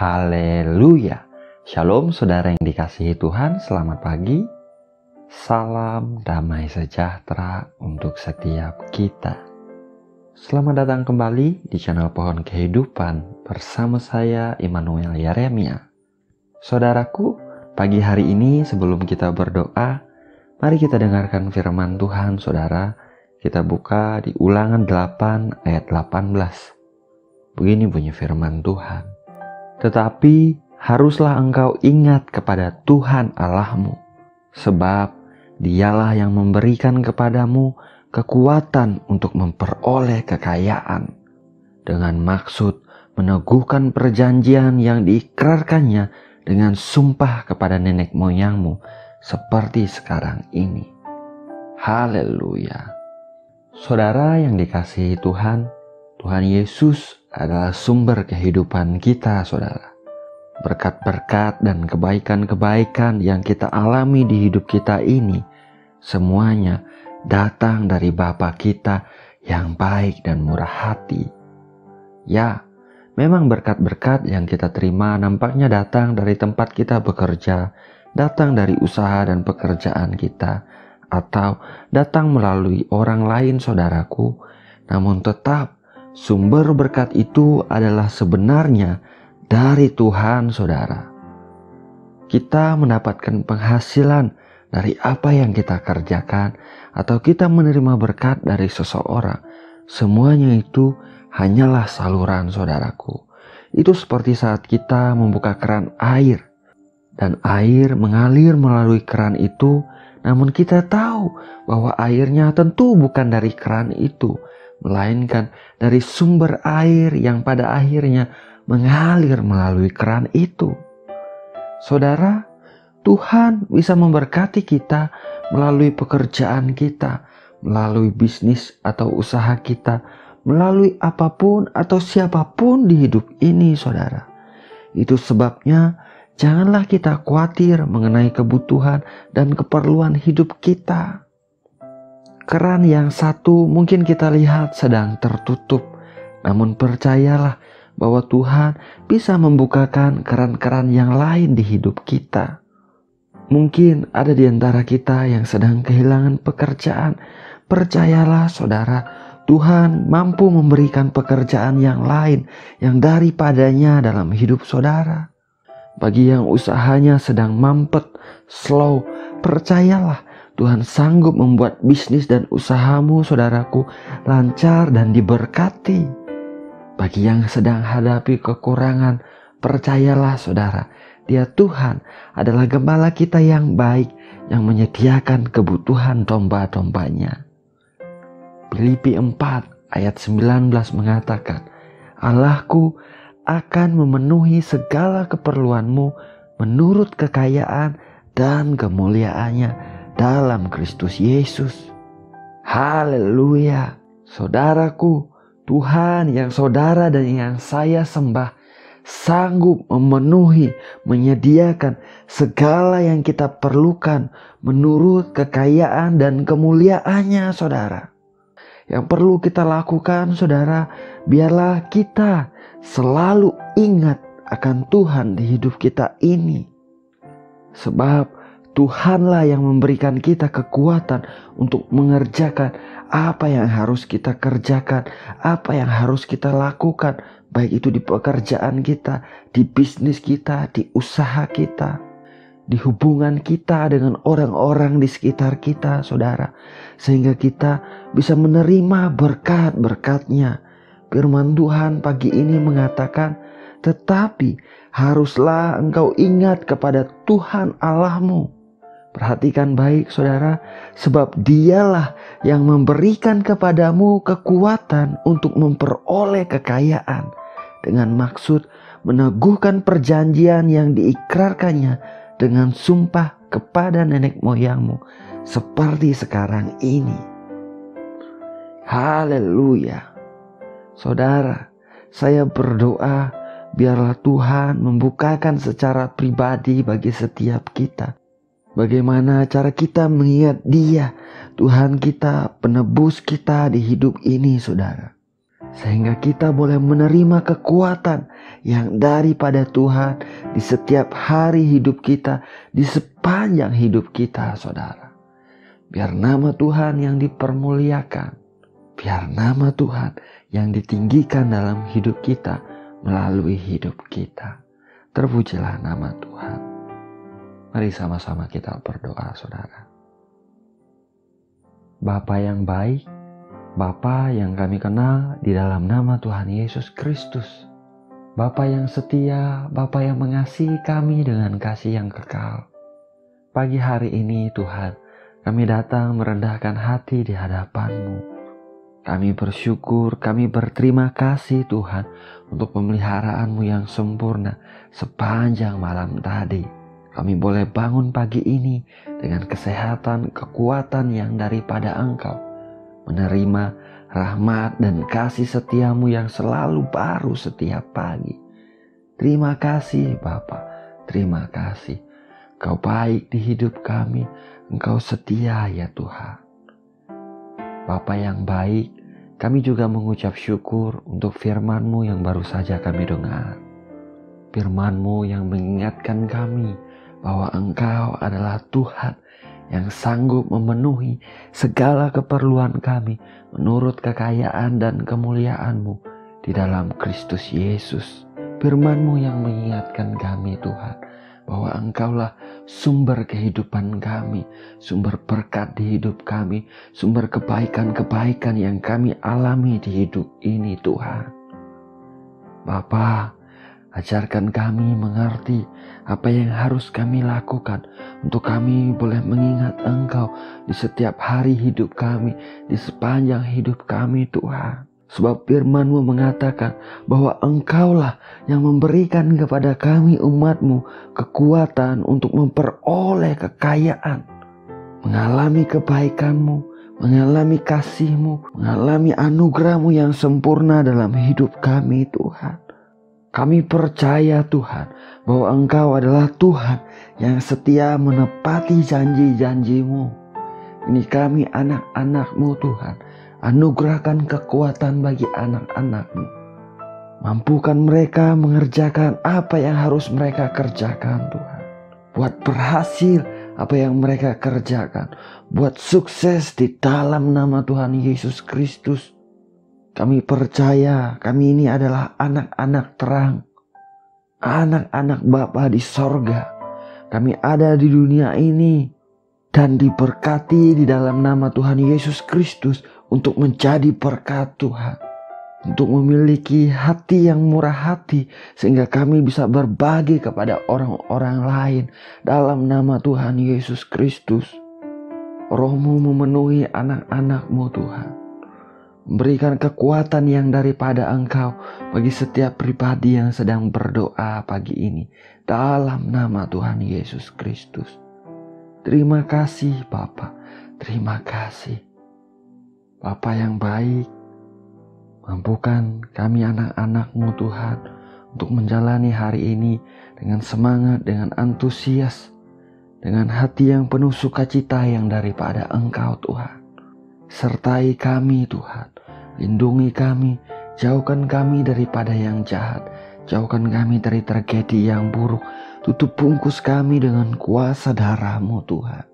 Haleluya. Shalom saudara yang dikasihi Tuhan, selamat pagi. Salam damai sejahtera untuk setiap kita. Selamat datang kembali di channel Pohon Kehidupan bersama saya Immanuel Yeremia. Saudaraku, pagi hari ini sebelum kita berdoa, mari kita dengarkan firman Tuhan saudara. Kita buka di Ulangan 8 ayat 18. Begini bunyi firman Tuhan. Tetapi haruslah engkau ingat kepada Tuhan Allahmu, sebab Dialah yang memberikan kepadamu kekuatan untuk memperoleh kekayaan, dengan maksud meneguhkan perjanjian yang diikrarkannya dengan sumpah kepada nenek moyangmu, seperti sekarang ini. Haleluya. Saudara yang dikasihi Tuhan, Tuhan Yesus adalah sumber kehidupan kita, saudara. Berkat-berkat dan kebaikan-kebaikan yang kita alami di hidup kita ini, semuanya datang dari Bapa kita yang baik dan murah hati. Ya, memang berkat-berkat yang kita terima nampaknya datang dari tempat kita bekerja, datang dari usaha dan pekerjaan kita, atau datang melalui orang lain, saudaraku. Namun tetap, sumber berkat itu adalah sebenarnya dari Tuhan, saudara. Kita mendapatkan penghasilan dari apa yang kita kerjakan, atau kita menerima berkat dari seseorang. Semuanya itu hanyalah saluran, saudaraku. Itu seperti saat kita membuka keran air, dan air mengalir melalui keran itu, namun kita tahu bahwa airnya tentu bukan dari keran itu, melainkan dari sumber air yang pada akhirnya mengalir melalui keran itu. Saudara, Tuhan bisa memberkati kita melalui pekerjaan kita, melalui bisnis atau usaha kita, melalui apapun atau siapapun di hidup ini, saudara. Itu sebabnya janganlah kita khawatir mengenai kebutuhan dan keperluan hidup kita. Keran yang satu mungkin kita lihat sedang tertutup, namun percayalah bahwa Tuhan bisa membukakan keran-keran yang lain di hidup kita. Mungkin ada di antara kita yang sedang kehilangan pekerjaan. Percayalah saudara, Tuhan mampu memberikan pekerjaan yang lain yang daripadanya dalam hidup saudara. Bagi yang usahanya sedang mampet, slow, percayalah Tuhan sanggup membuat bisnis dan usahamu, saudaraku, lancar dan diberkati. Bagi yang sedang hadapi kekurangan, percayalah saudara, Dia Tuhan adalah gembala kita yang baik, yang menyediakan kebutuhan domba-dombanya. Filipi 4 ayat 19 mengatakan, Allahku akan memenuhi segala keperluanmu menurut kekayaan dan kemuliaannya dalam Kristus Yesus. Haleluya. Saudaraku, Tuhan yang saudara dan yang saya sembah sanggup memenuhi, menyediakan segala yang kita perlukan menurut kekayaan dan kemuliaannya, saudara. Yang perlu kita lakukan, saudara, biarlah kita selalu ingat akan Tuhan di hidup kita ini. Sebab Tuhanlah yang memberikan kita kekuatan untuk mengerjakan apa yang harus kita kerjakan, apa yang harus kita lakukan, baik itu di pekerjaan kita, di bisnis kita, di usaha kita, di hubungan kita dengan orang-orang di sekitar kita, saudara, sehingga kita bisa menerima berkat-berkatnya. Firman Tuhan pagi ini mengatakan, tetapi haruslah engkau ingat kepada Tuhan Allahmu. Perhatikan baik saudara, sebab Dialah yang memberikan kepadamu kekuatan untuk memperoleh kekayaan, dengan maksud meneguhkan perjanjian yang diikrarkannya dengan sumpah kepada nenek moyangmu, seperti sekarang ini. Haleluya. Saudara, saya berdoa biarlah Tuhan membukakan secara pribadi bagi setiap kita bagaimana cara kita mengingat Dia, Tuhan kita, penebus kita di hidup ini, saudara. sehingga kita boleh menerima kekuatan yang daripada Tuhan di setiap hari hidup kita, di sepanjang hidup kita, saudara. Biar nama Tuhan yang dipermuliakan, biar nama Tuhan yang ditinggikan dalam hidup kita melalui hidup kita. Terpujilah nama Tuhan. Mari sama-sama kita berdoa, saudara. Bapa yang baik, Bapa yang kami kenal di dalam nama Tuhan Yesus Kristus. Bapa yang setia, Bapa yang mengasihi kami dengan kasih yang kekal. Pagi hari ini Tuhan, kami datang merendahkan hati di hadapan-Mu. Kami bersyukur, kami berterima kasih Tuhan untuk pemeliharaan-Mu yang sempurna sepanjang malam tadi. Kami boleh bangun pagi ini dengan kesehatan, kekuatan yang daripada Engkau. Menerima rahmat dan kasih setiamu yang selalu baru setiap pagi. Terima kasih Bapa, terima kasih. Engkau baik di hidup kami, Engkau setia ya Tuhan. Bapa yang baik, kami juga mengucap syukur untuk firman-Mu yang baru saja kami dengar. Firman-Mu yang mengingatkan kami bahwa Engkau adalah Tuhan yang sanggup memenuhi segala keperluan kami menurut kekayaan dan kemuliaan-Mu di dalam Kristus Yesus. Firman-Mu yang mengingatkan kami Tuhan bahwa Engkaulah sumber kehidupan kami, sumber berkat di hidup kami, sumber kebaikan-kebaikan yang kami alami di hidup ini Tuhan. Bapa, ajarkan kami mengerti apa yang harus kami lakukan untuk kami boleh mengingat Engkau di setiap hari hidup kami, di sepanjang hidup kami Tuhan. Sebab firman-Mu mengatakan bahwa Engkaulah yang memberikan kepada kami umat-Mu kekuatan untuk memperoleh kekayaan, mengalami kebaikan-Mu, mengalami kasih-Mu, mengalami anugerah-Mu yang sempurna dalam hidup kami Tuhan. Kami percaya Tuhan bahwa Engkau adalah Tuhan yang setia menepati janji-janji-Mu. Ini kami anak-anak-Mu Tuhan. Anugerahkan kekuatan bagi anak-anak-Mu. Mampukan mereka mengerjakan apa yang harus mereka kerjakan Tuhan. Buat berhasil apa yang mereka kerjakan. Buat sukses di dalam nama Tuhan Yesus Kristus. Kami percaya kami ini adalah anak-anak terang. Anak-anak Bapa di sorga. Kami ada di dunia ini dan diberkati di dalam nama Tuhan Yesus Kristus untuk menjadi berkat Tuhan. Untuk memiliki hati yang murah hati sehingga kami bisa berbagi kepada orang-orang lain dalam nama Tuhan Yesus Kristus. Roh-Mu memenuhi anak-anak-Mu Tuhan. Memberikan kekuatan yang daripada Engkau bagi setiap pribadi yang sedang berdoa pagi ini dalam nama Tuhan Yesus Kristus. Terima kasih Bapa, terima kasih. Bapa yang baik, mampukan kami anak-anak-Mu Tuhan untuk menjalani hari ini dengan semangat, dengan antusias, dengan hati yang penuh sukacita yang daripada Engkau Tuhan. Sertai kami Tuhan, lindungi kami, jauhkan kami daripada yang jahat, jauhkan kami dari tragedi yang buruk, tutup bungkus kami dengan kuasa darah-Mu Tuhan.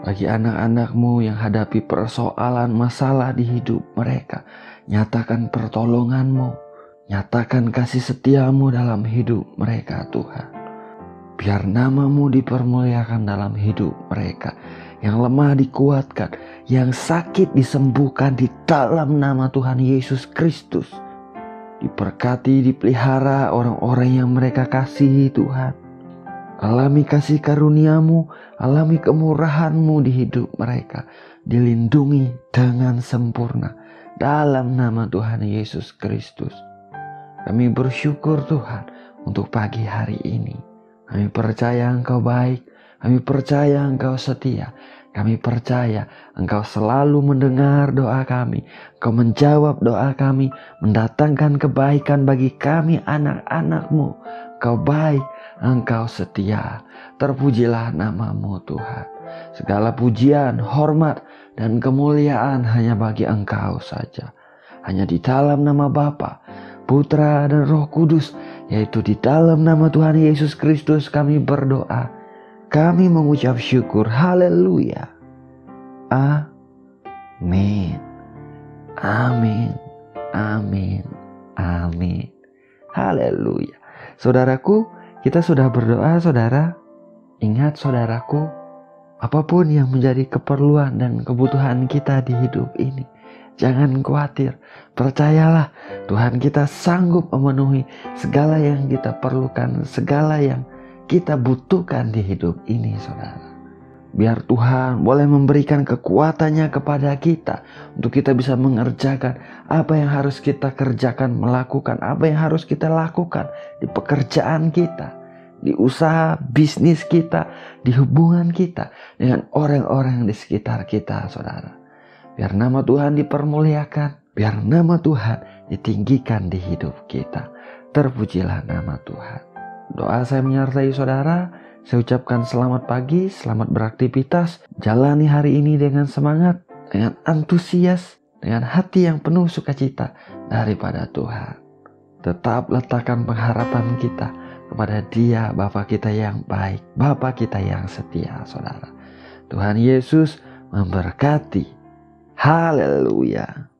Bagi anak-anak-Mu yang hadapi persoalan masalah di hidup mereka, nyatakan pertolongan-Mu, nyatakan kasih setia-Mu dalam hidup mereka Tuhan. Biar nama-Mu dipermuliakan dalam hidup mereka. Yang lemah dikuatkan, yang sakit disembuhkan di dalam nama Tuhan Yesus Kristus. Diberkati, dipelihara orang-orang yang mereka kasihi Tuhan. Alami kasih karunia-Mu, alami kemurahan-Mu di hidup mereka. Dilindungi dengan sempurna dalam nama Tuhan Yesus Kristus. Kami bersyukur Tuhan untuk pagi hari ini. Kami percaya Engkau baik. Kami percaya Engkau setia. Kami percaya Engkau selalu mendengar doa kami. Engkau menjawab doa kami. Mendatangkan kebaikan bagi kami anak-anak-Mu. Engkau baik, Engkau setia. Terpujilah nama-Mu Tuhan. Segala pujian, hormat, dan kemuliaan hanya bagi Engkau saja. hanya di dalam nama Bapa, Putra dan Roh Kudus, yaitu di dalam nama Tuhan Yesus Kristus kami berdoa. Kami mengucap syukur. Haleluya. Amin. Amin. Amin. Amin. Haleluya. Saudaraku, kita sudah berdoa, saudara. Ingat, saudaraku, apapun yang menjadi keperluan dan kebutuhan kita di hidup ini, jangan khawatir. Percayalah, Tuhan kita sanggup memenuhi segala yang kita perlukan, segala yang kita butuhkan di hidup ini, saudara. Biar Tuhan boleh memberikan kekuatannya kepada kita untuk kita bisa mengerjakan apa yang harus kita kerjakan, melakukan apa yang harus kita lakukan di pekerjaan kita, di usaha bisnis kita, di hubungan kita dengan orang-orang di sekitar kita, saudara. Biar nama Tuhan dipermuliakan, biar nama Tuhan ditinggikan di hidup kita. Terpujilah nama Tuhan. Doa saya menyertai saudara. Saya ucapkan selamat pagi, selamat beraktivitas. Jalani hari ini dengan semangat, dengan antusias, dengan hati yang penuh sukacita daripada Tuhan. Tetap letakkan pengharapan kita kepada Dia, Bapa kita yang baik, Bapa kita yang setia, saudara. Tuhan Yesus memberkati. Haleluya.